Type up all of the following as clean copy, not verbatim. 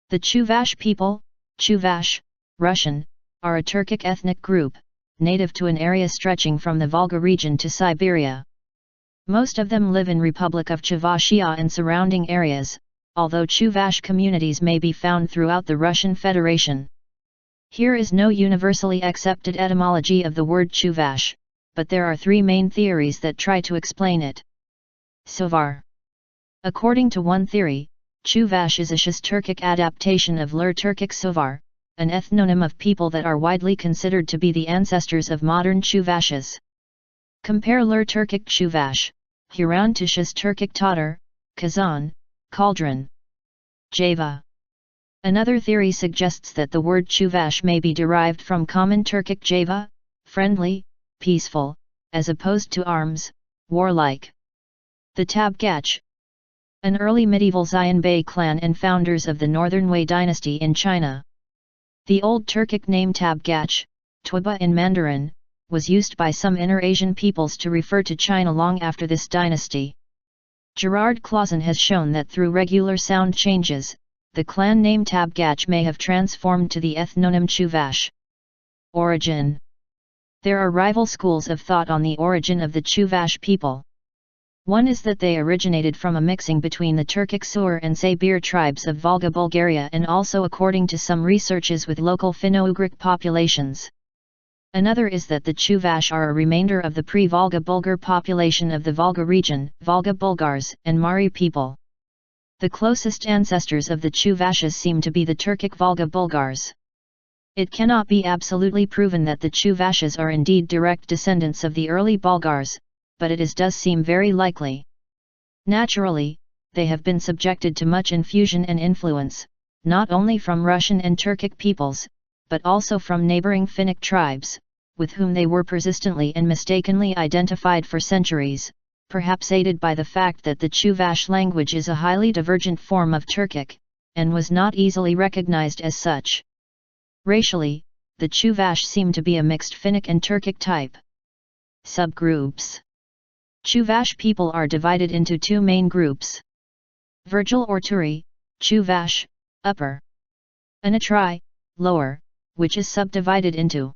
The Chuvash people, Chuvash, Russian, are a Turkic ethnic group, native to an area stretching from the Volga region to Siberia. Most of them live in Republic of Chuvashia and surrounding areas, although Chuvash communities may be found throughout the Russian Federation. Here is no universally accepted etymology of the word Chuvash, but there are three main theories that try to explain it. Suvar. According to one theory, Chuvash is a Shaz-Turkic adaptation of Lir-Turkic Suvar, an ethnonym of people that are widely considered to be the ancestors of modern Chuvashes. Compare Lir-Turkic Chuvash, huran to Shaz-Turkic Tatar, qazan, cauldron. Jăvaš. Another theory suggests that the word Chuvash may be derived from Common Turkic Jăvaš, friendly, peaceful, as opposed to arms, warlike. The Tabgach. An early medieval Xianbei clan and founders of the Northern Wei dynasty in China. The Old Turkic name Tabgach, Tuba in Mandarin, was used by some Inner Asian peoples to refer to China long after this dynasty. Gerard Clausen has shown that through regular sound changes, the clan name Tabgach may have transformed to the ethnonym Chuvash. Origin. There are rival schools of thought on the origin of the Chuvash people. One is that they originated from a mixing between the Turkic Suvar and Siberia tribes of Volga Bulgaria and also according to some researches with local Finno-Ugric populations. Another is that the Chuvash are a remainder of the pre-Volga Bulgar population of the Volga region, Volga Bulgars and Mari people. The closest ancestors of the Chuvashes seem to be the Turkic Volga Bulgars. It cannot be absolutely proven that the Chuvashes are indeed direct descendants of the early Bulgars, but it does seem very likely. Naturally, they have been subjected to much infusion and influence, not only from Russian and Turkic peoples, but also from neighboring Finnic tribes, with whom they were persistently and mistakenly identified for centuries, perhaps aided by the fact that the Chuvash language is a highly divergent form of Turkic, and was not easily recognized as such. Racially, the Chuvash seem to be a mixed Finnic and Turkic type. Subgroups. Chuvash people are divided into two main groups. Virgil or Turi, Chuvash, upper. Anatri, lower, which is subdivided into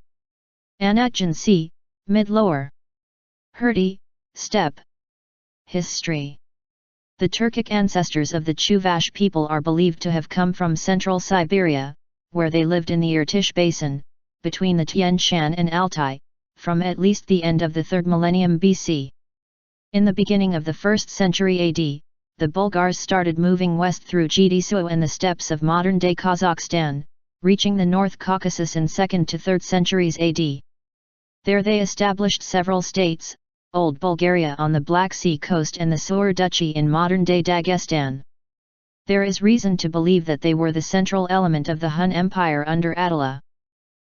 Anatjansi, mid-lower. Hurti, steppe. History. The Turkic ancestors of the Chuvash people are believed to have come from central Siberia, where they lived in the Irtysh basin, between the Tian Shan and Altai, from at least the end of the 3rd millennium BC. In the beginning of the 1st century AD, the Bulgars started moving west through Gdsu and the steppes of modern-day Kazakhstan, reaching the North Caucasus in 2nd to 3rd centuries AD. There they established several states, Old Bulgaria on the Black Sea coast and the Suur Duchy in modern-day Dagestan. There is reason to believe that they were the central element of the Hun Empire under Attila.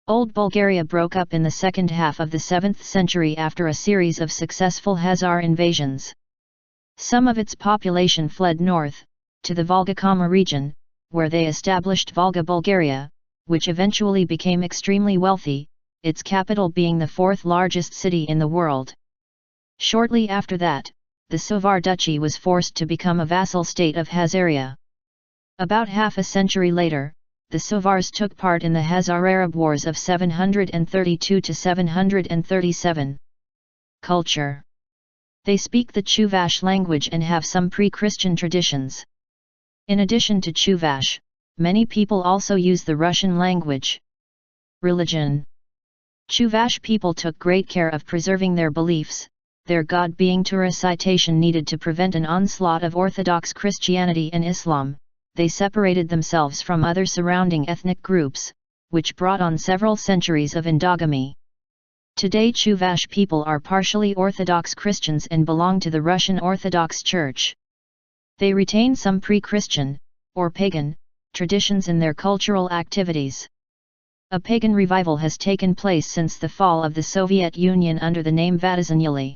Old Bulgaria broke up in the second half of the 7th century after a series of successful Khazar invasions. Some of its population fled north, to the Volga region, where they established Volga Bulgaria, which eventually became extremely wealthy, its capital being the 4th largest city in the world. Shortly after that, the Suvar Duchy was forced to become a vassal state of Khazaria. About half a century later, the Suvars took part in the Khazar-Arab Wars of 732 to 737. Culture. They speak the Chuvash language and have some pre-Christian traditions. In addition to Chuvash, many people also use the Russian language. Religion. Chuvash people took great care of preserving their beliefs, their god being to recitation needed to prevent an onslaught of Orthodox Christianity and Islam. They separated themselves from other surrounding ethnic groups, which brought on several centuries of endogamy. Today Chuvash people are partially Orthodox Christians and belong to the Russian Orthodox Church. They retain some pre-Christian, or pagan, traditions in their cultural activities. A pagan revival has taken place since the fall of the Soviet Union under the name Vatizinyali.